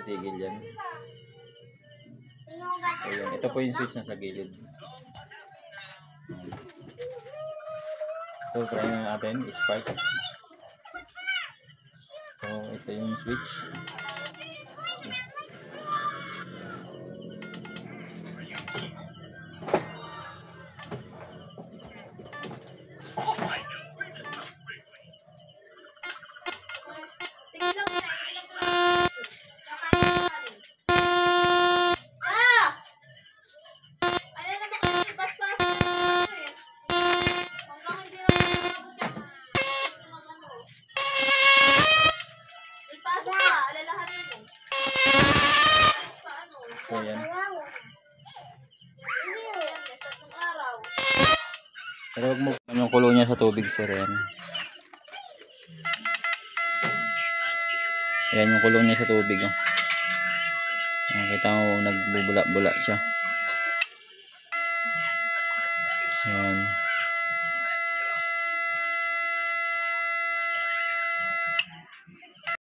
titigil yan. Ayan. Ito po yung switch na sa gilid. So, try na natin. Spark. So, ito yung switch. So, yan. Pero huwag mo yung kulo niya sa tubig, sir. Yan. Yan yung kulo niya sa tubig. Oh. Nakita mo, nagbubula-bula siya.